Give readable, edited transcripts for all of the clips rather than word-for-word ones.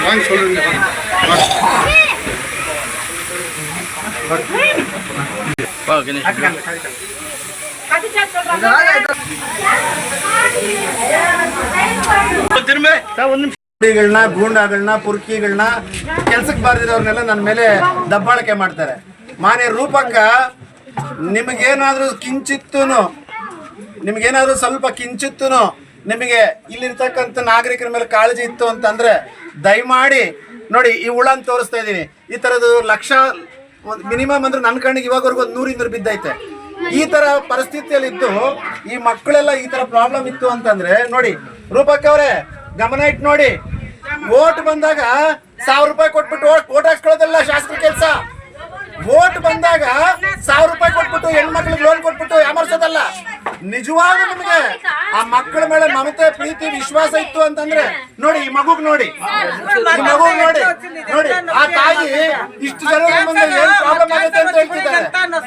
வாங்க சொல்லுங்க ಗೂಂಡಾಗಳನ್ನ ಪುರ್ಕಿಗಳನ್ನ ಕೆಲ್ಸಕ್ಕೆ ಬಾರದಿರೋರ್ನೆಲ್ಲ ನನ್ನ ಮೇಲೆ ದಬ್ಬಾಳಿಕೆ ಮಾಡ್ತಾರೆ. ಮಾನ್ಯ ರೂಪಕ್ಕ ನಿಮಗೇನಾದ್ರೂ ಸ್ವಲ್ಪ ಕಿಂಚಿತ್ತೂನು ನಿಮಗೆ ಇಲ್ಲಿರ್ತಕ್ಕಂಥ ನಾಗರಿಕರ ಮೇಲೆ ಕಾಳಜಿ ಇತ್ತು ಅಂತಂದ್ರೆ ದಯಮಾಡಿ ನೋಡಿ, ಈ ಹುಳನ್ ತೋರಿಸ್ತಾ ಇದೀನಿ. ಈ ತರದ್ದು ಲಕ್ಷ ಮಿನಿಮಮ್ ಅಂದ್ರೆ ನನ್ನ ಕಣ್ಣಿಗೆ ಇವಾಗವರೆಗೂ 100 ಬಿದ್ದೈತೆ. ಈ ತರ ಪರಿಸ್ಥಿತಿಯಲ್ಲಿದ್ದು ಈ ಮಕ್ಕಳೆಲ್ಲ ಈ ತರ ಪ್ರಾಬ್ಲಮ್ ಇತ್ತು ಅಂತಂದ್ರೆ ನೋಡಿ, ರೂಪಕ್ಕ ಅವರೇ ಗಮನ ಇಟ್ಟು ನೋಡಿ. ವೋಟ್ ಬಂದಾಗ 1000 ರೂಪಾಯಿ ಕೊಟ್ಬಿಟ್ಟು ವೋಟ್ ಹಾಕ್ಸ್ಕೊಳ್ಳೋದಲ್ಲ ಶಾಸಕರ ಕೆಲಸ. ವೋಟ್ ಬಂದಾಗ 1000 ರೂಪಾಯಿ ಕೊಟ್ಬಿಟ್ಟು ಹೆಣ್ಮಕ್ಳಿಗೆ ಲೋನ್ ಕೊಟ್ಬಿಟ್ಟು ಯಾಮರ್ಸೋದಲ್ಲ. ನಿಜವಾಗ್ಲೂ ನಿಮಗೆ ಆ ಮಕ್ಕಳ ಮೇಲೆ ಮಮತೆ, ಪ್ರೀತಿ, ವಿಶ್ವಾಸ ಇತ್ತು ಅಂತಂದ್ರೆ ನೋಡಿ, ಈ ಮಗುಗ್ ನೋಡಿ, ನೋಡಿ ಆ ತಾಯಿ ಇಷ್ಟು ಜನ ಮುಂದೆ ಏನ್ ಪ್ರಾಬ್ಲಮ್ ಆಗುತ್ತೆ ಅಂತ ಹೇಳ್ತಿದ್ದಾರೆ.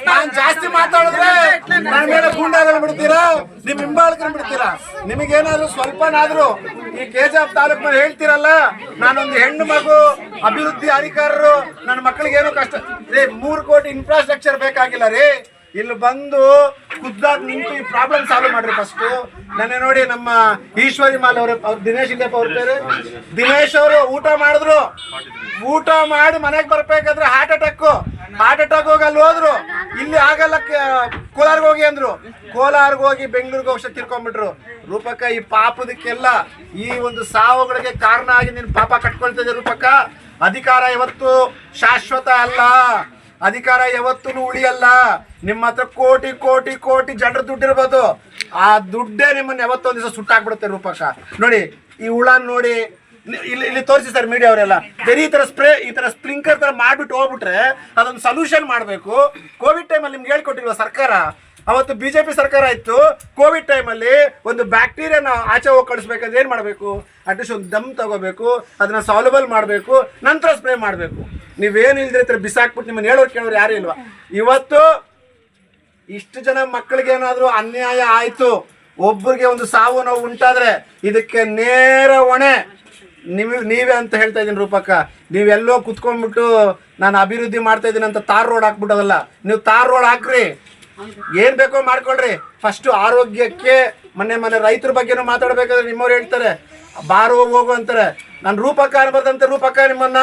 ನಾನ್ ಜಾಸ್ತಿ ಮಾತಾಡಿದ್ರೆ ನನ್ನ ಮೇಲೆ ಗೂಂಡಾಗಳು ಬಿಡ್ತೀರಾ, ನಿಮ್ ಹಿಂಬಾಲಕರು ಬಿಡ್ತೀರಾ. ನಿಮಗೇನಾದ್ರು ಸ್ವಲ್ಪನಾದ್ರು ಈ ಕೆಜಿಎಫ್ ತಾಲೂಕ್ ಮೇಲೆ ಹೇಳ್ತಿರಲ್ಲ, ನಾನೊಂದು ಹೆಣ್ಣು ಮಗು, ಅಭಿವೃದ್ಧಿ ಅಧಿಕಾರರು, ನನ್ನ ಮಕ್ಕಳಿಗೆ ಏನೋ ಕಷ್ಟ 3 ಕೋಟಿ ಇನ್ಫ್ರಾಸ್ಟ್ರಕ್ಚರ್ ಬೇಕಾಗಿಲ್ಲ ರೀ. ಇಲ್ಲಿ ಬಂದು ಖುದ್ದಾಗಿ ನಿಂತು ಈ ಪ್ರಾಬ್ಲಮ್ ಸಾಲ್ವ್ ಮಾಡ್ರಿ ಫಸ್ಟ್. ನೆನ್ನೆ ನೋಡಿ ನಮ್ಮ ಈಶ್ವರಿ ಮಾಲ್ ಅವರು, ದಿನೇಶ್ ಇಲ್ಲಪ್ಪ ಅವ್ರ പേര്, ದಿನೇಶ್ ಅವರು ಊಟ ಮಾಡಿ ಮನೆಗೆ ಬರ್ಬೇಕಾದ್ರೆ ಹಾರ್ಟ್ ಅಟ್ಯಾಕ್ ಹೋಗಿ ಅಲ್ಲಿ ಹೋದ್ರು. ಇಲ್ಲಿ ಆಗಲ್ಲ, ಕೋಲಾರ್ಗೆ ಹೋಗಿ ಅಂದ್ರು. ಕೋಲಾರ್ಗೆ ಹೋಗಿ ಬೆಂಗಳೂರಿಗೆ ಹೋಗಿ ತಿರ್ಕೊಂಡ್ಬಿಟ್ರು. ರೂಪಕ್ಕ ಈ ಪಾಪದಕ್ಕೆಲ್ಲ ಈ ಒಂದು ಸಾವುಗಳಿಗೆ ಕಾರಣ ಆಗಿ ನೀನು ಪಾಪ ಕಟ್ಕೊಳ್ತಿದ್ದೆ ರೂಪಕ್ಕ. ಅಧಿಕಾರ ಯಾವತ್ತು ಶಾಶ್ವತ ಅಲ್ಲ, ಅಧಿಕಾರ ಯಾವತ್ತೂ ಉಳಿಯಲ್ಲ. ನಿಮ್ಮ ಹತ್ರ ಕೋಟಿ ಕೋಟಿ ಕೋಟಿ ಜನರ ದುಡ್ಡಿರ್ಬೋದು, ಆ ದುಡ್ಡೇ ನಿಮ್ಮನ್ನ ಯಾವತ್ತೊಂದು ದಿವಸ ಸುಟ್ಟಾಕ್ಬಿಡುತ್ತೆ ರೂಪಕ್ಕ. ನೋಡಿ ಈ ಹುಳ ನೋಡಿ, ಇಲ್ಲಿ ತೋರಿಸಿ ಸರ್ ಮೀಡಿಯಾ ಅವರೆಲ್ಲ. ಬರೀ ಈ ತರ ಸ್ಪ್ರಿಂಕ್ಲರ್ ತರ ಮಾಡ್ಬಿಟ್ಟು ಹೋಗ್ಬಿಟ್ರೆ ಅದೊಂದು ಸೊಲ್ಯೂಷನ್ ಮಾಡಬೇಕು. ಕೋವಿಡ್ ಟೈಮಲ್ಲಿ ನಿಮ್ಗೆ ಹೇಳ್ಕೊಟ್ಟಿಲ್ವ ಸರ್ಕಾರ? ಅವತ್ತು ಬಿಜೆಪಿ ಸರ್ಕಾರ ಇತ್ತು. ಕೋವಿಡ್ ಟೈಮಲ್ಲಿ ಒಂದು ಬ್ಯಾಕ್ಟೀರಿಯಾನ ಆಚೆ ಹೋಗಿ ಕಳಿಸ್ಬೇಕಾದ್ರೆ ಏನು ಮಾಡಬೇಕು? ಅಟ್ಲೀಸ್ಟ್ ಒಂದು ದಮ್ ತಗೋಬೇಕು, ಅದನ್ನ ಸಾಲ್ಯುಬಲ್ ಮಾಡಬೇಕು, ನಂತರ ಸ್ಪ್ರೇ ಮಾಡಬೇಕು. ನೀವೇನು ಇಲ್ದ್ರೆ ಈ ಥರ ಬಿಸಾಕ್ಬಿಟ್ಟು ನಿಮ್ಮನ್ನು ಕೇಳೋರು ಯಾರು ಇಲ್ವಾ? ಇವತ್ತು ಇಷ್ಟು ಜನ ಮಕ್ಕಳಿಗೆ ಏನಾದರೂ ಅನ್ಯಾಯ ಆಯಿತು, ಒಬ್ಬರಿಗೆ ಒಂದು ಸಾವು ನೋವು ಉಂಟಾದ್ರೆ ಇದಕ್ಕೆ ನೇರ ಹೊಣೆ ನೀವೇ ಅಂತ ಹೇಳ್ತಾ ಇದ್ದೀನಿ ರೂಪಕ್ಕ. ನೀವೆಲ್ಲೋ ಕುತ್ಕೊಂಡ್ಬಿಟ್ಟು ನಾನು ಅಭಿವೃದ್ಧಿ ಮಾಡ್ತಾ ಇದ್ದೀನಿ ಅಂತ ತಾರ್ ರೋಡ್ ಹಾಕ್ಬಿಟ್ಟೋದಲ್ಲ. ನೀವು ತಾರ್ ರೋಡ್ ಹಾಕ್ರಿ, ಏನ್ ಬೇಕೋ ಮಾಡ್ಕೊಳ್ರಿ. ಫಸ್ಟ್ ಆರೋಗ್ಯಕ್ಕೆ ಮೊನ್ನೆ ರೈತರ ಬಗ್ಗೆನೂ ಮಾತಾಡ್ಬೇಕಾದ್ರೆ ನಿಮ್ಮವ್ರು ಹೇಳ್ತಾರೆ ಬಾರು ಹೋಗು ಅಂತಾರೆ. ನಾನು ರೂಪಕ್ಕ ಅನ್ಬಾರ್ದಂತೆ ರೂಪಕ್ಕ ನಿಮ್ಮನ್ನ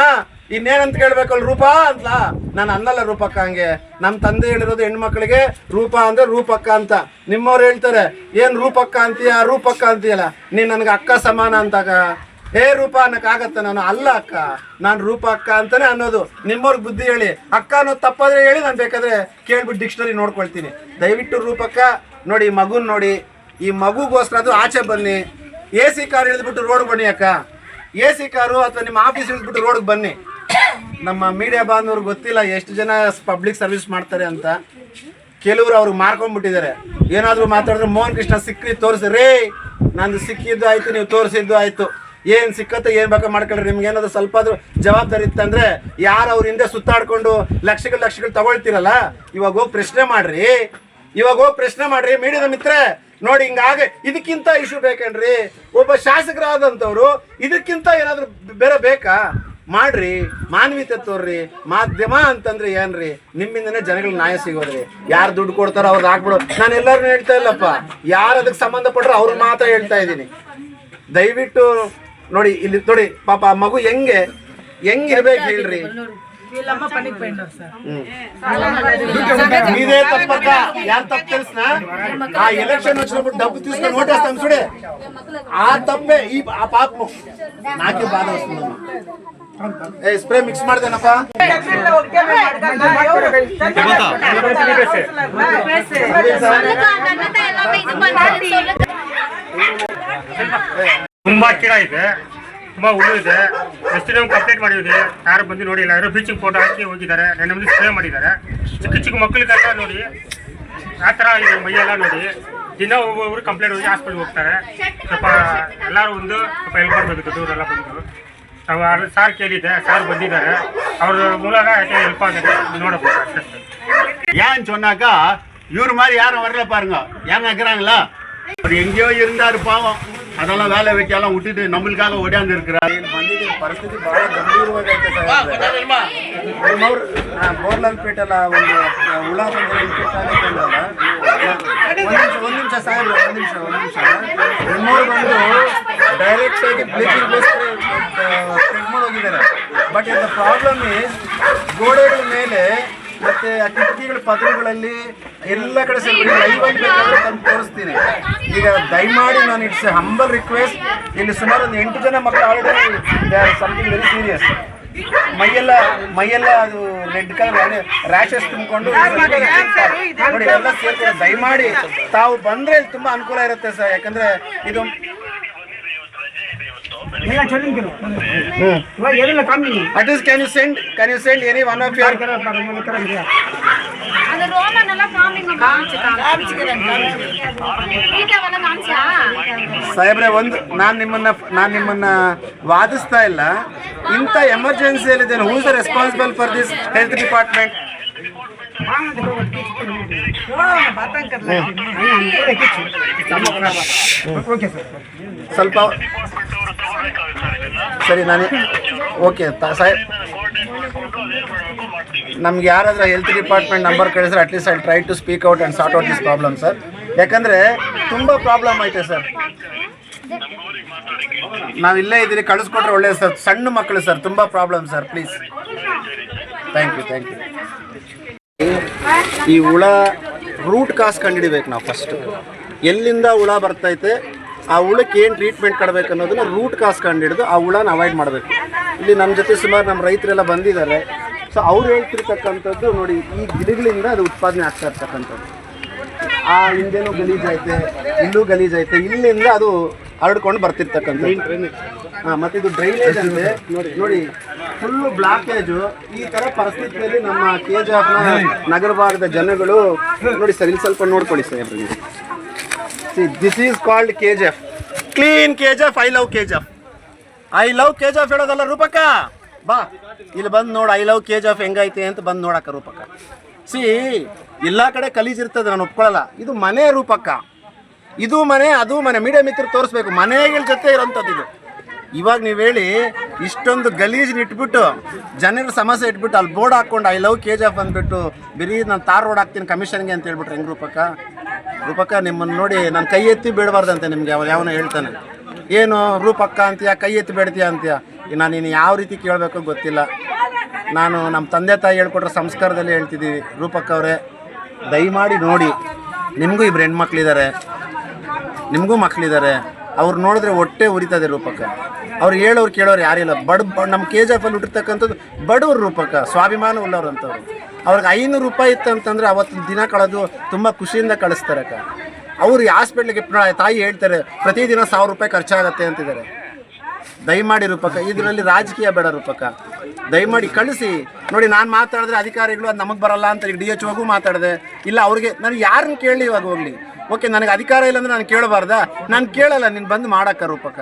ಇನ್ನೇನಂತ ಕೇಳ್ಬೇಕಲ್ಲ ರೂಪ ಅಂತ. ನಾನು ಅನ್ನಲ್ಲ ರೂಪಕ್ಕ ಹಂಗೆ. ನಮ್ಮ ತಂದೆ ಹೇಳಿರೋದು ಹೆಣ್ಮಕ್ಳಿಗೆ ರೂಪ ಅಂದ್ರೆ ರೂಪಕ್ಕ ಅಂತ. ನಿಮ್ಮವ್ರು ಹೇಳ್ತಾರೆ ಏನ್ ರೂಪಕ್ಕ ಅಂತೀಯಲ್ಲ, ನೀನ್ ನನ್ಗೆ ಅಕ್ಕ ಸಮಾನ ಅಂತಾಗ ರೂಪ ಅನ್ನಕ್ಕಾಗತ್ತ? ನಾನು ಅಲ್ಲ ಅಕ್ಕ, ನಾನು ರೂಪ ಅಕ್ಕ ಅಂತಾನೆ ಅನ್ನೋದು. ನಿಮ್ಮವ್ರಿಗೆ ಬುದ್ಧಿ ಹೇಳಿ. ಅಕ್ಕ ಅನ್ನೋದು ತಪ್ಪಾದ್ರೆ ಹೇಳಿ, ನಾನು ಬೇಕಾದ್ರೆ ಕೇಳ್ಬಿಟ್ಟು ಡಿಕ್ಷನರಿ ನೋಡ್ಕೊಳ್ತೀನಿ. ದಯವಿಟ್ಟು ರೂಪಕ್ಕ ನೋಡಿ, ಈ ಮಗುನ್ ನೋಡಿ, ಈ ಮಗುಗೋಸ್ಕರ ಅದು ಆಚೆ ಬನ್ನಿ. AC ಕಾರ್ ಇಳಿದ್ಬಿಟ್ಟು ರೋಡ್ ಬನ್ನಿ ಅಕ್ಕ. AC ಕಾರು ಅಥವಾ ನಿಮ್ಮ ಆಫೀಸ್ ಇಳಿದ್ಬಿಟ್ಟು ರೋಡ್ಗೆ ಬನ್ನಿ. ನಮ್ಮ ಮೀಡಿಯಾ ಬಾಂಧವ್ರಿಗೆ ಗೊತ್ತಿಲ್ಲ ಎಷ್ಟು ಜನ ಪಬ್ಲಿಕ್ ಸರ್ವಿಸ್ ಮಾಡ್ತಾರೆ ಅಂತ. ಕೆಲವರು ಅವ್ರಿಗೆ ಮಾರ್ಕೊಂಡ್ಬಿಟ್ಟಿದ್ದಾರೆ. ಏನಾದರೂ ಮಾತಾಡಿದ್ರೆ ಮೋಹನ್ ಕೃಷ್ಣ ಸಿಕ್ಕಿ ತೋರಿಸ್ರಿ, ನಂದು ಸಿಕ್ಕಿದ್ದು ಆಯ್ತು, ನೀವು ತೋರಿಸಿದ್ದು ಆಯ್ತು. ಏನು ಸಿಕ್ಕತ್ತೆ ಏನು ಬೇಕಾ ಮಾಡ್ಕೊಳ್ರಿ. ನಿಮ್ಗೆ ಏನಾದ್ರು ಸ್ವಲ್ಪ ಆದ್ರೂ ಜವಾಬ್ದಾರಿ ಇತ್ತಂದ್ರೆ ಯಾರು ಅವ್ರ ಹಿಂದೆ ಸುತ್ತಾಡ್ಕೊಂಡು ಲಕ್ಷಗಳು ತಗೊಳ್ತಿರಲ್ಲ, ಇವಾಗ ಹೋಗಿ ಪ್ರಶ್ನೆ ಮಾಡ್ರಿ. ಮೀಡಿಯಾದ ಮಿತ್ರ ನೋಡಿ, ಹಿಂಗಾಗ ಇದಕ್ಕಿಂತ ಇಶ್ಯೂ ಬೇಕೇನ್ರಿ? ಒಬ್ಬ ಶಾಸಕರಾದಂಥವ್ರು ಇದಕ್ಕಿಂತ ಏನಾದ್ರು ಬೇರೆ ಬೇಕಾ? ಮಾಡ್ರಿ, ಮಾನವೀಯತೆ ತೋರ್ರಿ. ಮಾಧ್ಯಮ ಅಂತಂದ್ರೆ ಏನ್ರಿ? ನಿಮ್ಮಿಂದನೇ ಜನಗಳಿಗೆ ನ್ಯಾಯ ಸಿಗೋದ್ರಿ. ಯಾರು ದುಡ್ಡು ಕೊಡ್ತಾರೋ ಅವ್ರದ್ದು ಹಾಕ್ಬಿಡು. ನಾನು ಎಲ್ಲರನ್ನೂ ಹೇಳ್ತಾ ಇಲ್ಲಪ್ಪ, ಯಾರು ಅದಕ್ಕೆ ಸಂಬಂಧಪಟ್ಟರು ಅವ್ರ ಮಾತ್ರ ಹೇಳ್ತಾ ಇದ್ದೀನಿ. ದಯವಿಟ್ಟು ನೋಡಿ, ಇಲ್ಲಿ ನೋಡಿ ಪಾಪ ಆ ಮಗು ಹೆಂಗಿರ್ಬೇಕು ಹೇಳ್ರಿ. మీదే తప్పక యార్ తప్పు తెలుసునా? ఆ ఎలక్షన్ వచ్చినప్పుడు డబ్బు తీసుకొని ఓటేస్తాం చూడే, ఆ తప్పే ఈ ఆ పాపము. నాకే బాధ వస్తుందమ్మా. ಸ್ಪ್ರೇ ಮಿಕ್ಸ್ ಮಾಡ್ದೇನಪ್ಪ. ತುಂಬಾ ಕಿಡ ಇದೆ, ತುಂಬಾ ಹುಳು ಇದೆ. ಎಷ್ಟು ಜನ ಕಂಪ್ಲೇಂಟ್ ಮಾಡಿದ್ವಿ, ಯಾರು ಬಂದು ನೋಡಿಲ್ಲ. ಯಾರೋ ಬೀಚಿಂಗ್ ಫೋಟೋ ಹಾಕಿ ಹೋಗಿದ್ದಾರೆ. ನಮ್ಮದು ಸ್ಪ್ರೇ ಮಾಡಿದ್ದಾರೆ. ಚಿಕ್ಕ ಮಕ್ಕಳಿಗೆಲ್ಲ ನೋಡಿ ಆ ಥರ ಇದೆ ಮೈಯೆಲ್ಲ ನೋಡಿ. ದಿನ ಒಬ್ಬೊಬ್ರು ಕಂಪ್ಲೇಂಟ್ ಹೋಗಿ ಹಾಸ್ಪಿಟ್ಲ್ಗೆ ಹೋಗ್ತಾರೆ. ಸ್ವಲ್ಪ ಎಲ್ಲರೂ ಒಂದು ಸ್ವಲ್ಪ ಹೆಲ್ಪ್ ಮಾಡಬೇಕು. ದೂರೆಲ್ಲ ಬಂದು ನಾವು ಸಾರ್ ಕೇಳಿದ್ದೆ, ಸಾರ್ ಬಂದಿದ್ದಾರೆ. ಅವ್ರ ಮೂಲಕ ಹೆಲ್ಪ್ ಆಗಿದೆ, ನೋಡಬೇಕು ಅಷ್ಟೇ. ஏன்னு சொன்னாக்கா இவர் மாதிரி யாரும் வரல பாருங்க. ஏன் நினைக்கிறாங்களா? அவர் எங்கேயோ இருந்தாரு பாவம். அதெல்லாம் வேலை வைக்கலாம் விட்டுட்டு நம்மளுக்காக ஓடியாந்து இருக்கிறார். ಬಂದಿದ್ದೀವಿ, ಪರಿಸ್ಥಿತಿ ಬಹಳ ಗಂಭೀರವಾಗೈತೆ ಬೋರ್ಲಲ್ಪೇಟೆಲ್ಲ ಒಂದು ಹುಳ ಬಂದರೆ ಇನ್ಫೆಕ್ಟ್ ಆಗುತ್ತೆ ಅಂದಲ್ಲ. ಒಂದು ನಿಮಿಷ ಸಾಹೇಬ್ರೆ, ಒಂದು ನಿಮಿಷ ನಿಮ್ಮವ್ರು ಬಂದು ಡೈರೆಕ್ಟ್ ಆಗಿ ಬ್ಲೀಚಿಂಗ್ ಸ್ಪ್ರೆಡ್ ಮಾಡೋಗಿದ್ದಾರೆ. ಬಟ್ ದ ಪ್ರಾಬ್ಲಮ್ ಈಸ್ ಗೋಡೆಗಳ ಮೇಲೆ ಮತ್ತೆ ಆ ಕಿಟಕಿಗಳ ಪದರುಗಳಲ್ಲಿ ಎಲ್ಲ ಕಡೆ ಸೇರ್ಬಿಡಿ. ಲೈವ್ ಆಗಿ ಬೇಕಾದ್ರೆ ತಂದು ತೋರಿಸ್ತೀನಿ. ಈಗ ದಯಮಾಡಿ ನಾನು ಇಟ್ಸ್ ಹಂಬಲ್ ರಿಕ್ವೆಸ್ಟ್, ಇಲ್ಲಿ ಸುಮಾರು ಒಂದು 8 ಜನ ಮಕ್ಕಳು ಆಲ್ರೆಡಿ ಸಮಥಿಂಗ್ ವೆರಿ ಸೀರಿಯಸ್. ಮೈಯೆಲ್ಲ ಅದು ರೆಡ್ ಕಲರ್ ರ್ಯಾಷಸ್ ತುಂಬಿಕೊಂಡು ನೋಡಿ ಎಲ್ಲ ಸೇರ್ತಾರೆ. ದಯಮಾಡಿ ತಾವು ಬಂದ್ರೆ ಇಲ್ಲಿ ತುಂಬಾ ಅನುಕೂಲ ಇರುತ್ತೆ ಸರ್. ಯಾಕಂದ್ರೆ ಇದು at least can you send any one of your ಸಾಹೇಬ್ರೆ, ಒಂದು ನಾನು ನಿಮ್ಮನ್ನ ವಾದಿಸ್ತಾ ಇಲ್ಲ. ಇಂಥ ಎಮರ್ಜೆನ್ಸಿಯಲ್ಲಿದ್ದೇನೆ. Who is the responsible for this health department? ಸ್ವಲ್ಪ ಸರಿ, ನಾನು ಓಕೆ ಸಾಹೇಬ್, ನಮ್ಗೆ ಯಾರಾದ್ರೂ ಹೆಲ್ತ್ ಡಿಪಾರ್ಟ್ಮೆಂಟ್ ನಂಬರ್ ಕಳಿಸಿದ್ರೆ at least I try to speak out and sort out this problem sir. ಯಾಕಂದರೆ ತುಂಬ ಪ್ರಾಬ್ಲಮ್ ಐತೆ ಸರ್. ನಾವಿಲ್ಲೇ ಇದ್ದೀರಿ, ಕಳಿಸ್ಕೊಟ್ರೆ ಒಳ್ಳೆಯದು ಸರ್. ಸಣ್ಣ ಮಕ್ಕಳು ಸರ್, ತುಂಬ problem sir. Please, thank you. ಈ ಹುಳ ರೂಟ್ ಕಾಸ್ ಕಂಡುಹಿಡಿಬೇಕು ನಾವು ಫಸ್ಟ್. ಎಲ್ಲಿಂದ ಹುಳ ಬರ್ತೈತೆ, ಆ ಹುಳಕ್ಕೆ ಏನು ಟ್ರೀಟ್ಮೆಂಟ್ ಕೊಡಬೇಕು ಅನ್ನೋದನ್ನ ರೂಟ್ ಕಾಸ್ ಕಂಡುಹಿಡಿದು ಆ ಹುಳನ ಅವಾಯ್ಡ್ ಮಾಡಬೇಕು. ಇಲ್ಲಿ ನಮ್ಮ ಜೊತೆ ಸುಮಾರು ನಮ್ಮ ರೈತರೆಲ್ಲ ಬಂದಿದ್ದಾರೆ. ಸೊ ಅವ್ರು ಹೇಳ್ತಿರ್ತಕ್ಕಂಥದ್ದು ನೋಡಿ, ಈ ಗಿಡಗಳಿಂದ ಅದು ಉತ್ಪಾದನೆ ಆಗ್ತಾ ಇರ್ತಕ್ಕಂಥದ್ದು. ಆ ಹಿಂದೆನೂ ಗಲೀಜೈತೆ, ಇಲ್ಲೂ ಗಲೀಜೈತೆ, ಇಲ್ಲಿಂದ ಅದು ಹರಡ್ಕೊಂಡು ಬರ್ತಿರ್ತಕ್ಕಂಥದ್ದು. ಮತ್ತು ಇದು ಡ್ರೈನೇಜ್ ಅಂದರೆ ನೋಡಿ ಫುಲ್ಲು ಬ್ಲಾಕೇಜು. ಈ ಥರ ಪರಿಸ್ಥಿತಿಯಲ್ಲಿ ನಮ್ಮ KGF ನಗರ ಭಾಗದ ಜನಗಳು ನೋಡಿ ಸರ್, ಇಲ್ಲಿ ಸ್ವಲ್ಪ ನೋಡ್ಕೊಳ್ಳಿ sir. This is called KGF, clean KGF. I love KGF ಹೇಳೋದಲ್ಲ ರೂಪಕ್ಕ. ಬಾ ಇಲ್ಲಿ ಬಂದು ನೋಡು, ಐ ಲವ್ KGF ಹೆಂಗೈತೆ ಅಂತ ಬಂದು ನೋಡಕ್ಕ ರೂಪಕ್ಕ. ಎಲ್ಲ ಕಡೆ ಕಲೀಜಿರ್ತದೆ, ನಾನು ಒಪ್ಕೊಳ್ಳಲ್ಲ. ಇದು ಮನೆ ರೂಪಕ್ಕ, ಇದು ಮನೆ, ಅದು ಮನೆ. ಮೀಡಿಯಾ ಮಿತ್ರ ತೋರಿಸ್ಬೇಕು, ಮನೆಗಳ ಜೊತೆ ಇರೋಂಥದ್ದು ಇದು. ಇವಾಗ ನೀವು ಹೇಳಿ, ಇಷ್ಟೊಂದು ಗಲೀಜನ್ನ ಇಟ್ಬಿಟ್ಟು ಜನರ ಸಮಸ್ಯೆ ಇಟ್ಬಿಟ್ಟು ಅಲ್ಲಿ ಬೋರ್ಡ್ ಹಾಕ್ಕೊಂಡು ಐ ಲವ್ KGF ಅಂದ್ಬಿಟ್ಟು ಬರೀ ನಾನು ತಾರ್ ರೋಡ್ ಹಾಕ್ತೀನಿ ಕಮಿಷನ್ಗೆ ಅಂತ ಹೇಳ್ಬಿಟ್ರೆ ಹೆಂಗೆ ರೂಪಕ್ಕ? ನಿಮ್ಮನ್ನು ನೋಡಿ ನಾನು ಕೈ ಎತ್ತಿ ಬೇಡಬಾರ್ದಂತೆ ನಿಮ್ಗೆ ಯಾವನ ಹೇಳ್ತಾನೆ. ಏನು ರೂಪಕ್ಕ ಅಂತೀಯ, ಕೈ ಎತ್ತಿ ಬೇಡ್ತೀಯ ಅಂತೀಯ? ನಾನು ನೀನು ಯಾವ ರೀತಿ ಕೇಳಬೇಕೋ ಗೊತ್ತಿಲ್ಲ. ನಾನು ನಮ್ಮ ತಂದೆ ತಾಯಿ ಹೇಳ್ಕೊಟ್ರೆ ಸಂಸ್ಕಾರದಲ್ಲಿ ಹೇಳ್ತಿದ್ದೀವಿ. ರೂಪಕ್ಕ ಅವರೇ, ದಯಮಾಡಿ ನೋಡಿ, ನಿಮಗೂ ಇಬ್ಬರು ಹೆಣ್ಮಕ್ಳಿದ್ದಾರೆ, ನಿಮಗೂ ಮಕ್ಕಳಿದ್ದಾರೆ. ಅವ್ರು ನೋಡಿದ್ರೆ ಹೊಟ್ಟೆ ಉರಿತದೆ ರೂಪಕ್ಕ. ಅವ್ರು ಹೇಳೋರು ಕೇಳೋರು ಯಾರಿಲ್ಲ. ನಮ್ಮ KGF ಅಲ್ಲಿ ಹುಟ್ಟಿರ್ತಕ್ಕಂಥದ್ದು ಬಡವ್ರು ರೂಪಕ್ಕ, ಸ್ವಾಭಿಮಾನ ಉಳ್ಳವ್ರು ಅಂತವ್ರು. ಅವ್ರಿಗೆ 500 ರೂಪಾಯಿ ಇತ್ತು ಅಂತಂದರೆ ಅವತ್ತು ದಿನ ಕಳೆದು ತುಂಬ ಖುಷಿಯಿಂದ ಕಳಿಸ್ತಾರೆ ಅಕ್ಕ. ಅವ್ರು ಹಾಸ್ಪಿಟ್ಲಿಗೆ ತಾಯಿ ಹೇಳ್ತಾರೆ ಪ್ರತಿದಿನ 1000 ರೂಪಾಯಿ ಖರ್ಚಾಗತ್ತೆ ಅಂತಿದ್ದಾರೆ. ದಯಮಾಡಿ ರೂಪಕ್ಕ, ಇದರಲ್ಲಿ ರಾಜಕೀಯ ಬೇಡ ರೂಪಕ್ಕ. ದಯಮಾಡಿ ಕಳಿಸಿ. ನೋಡಿ, ನಾನು ಮಾತಾಡಿದ್ರೆ ಅಧಿಕಾರಿಗಳು ಅದು ನಮಗೆ ಬರಲ್ಲ ಅಂತ ಈಗ DHOಗೂ ಮಾತಾಡಿದೆ. ಇಲ್ಲ ಅವ್ರಿಗೆ ನನಗೆ ಯಾರನ್ನ ಕೇಳಲಿ ಇವಾಗ ಹೋಗಲಿ. ಓಕೆ, ನನಗೆ ಅಧಿಕಾರ ಇಲ್ಲ ಅಂದರೆ ನಾನು ಕೇಳಬಾರ್ದಾ? ನಾನು ಕೇಳಲ್ಲ, ನೀನು ಬಂದು ಮಾಡಕ್ಕ ರೂಪಕ್ಕ.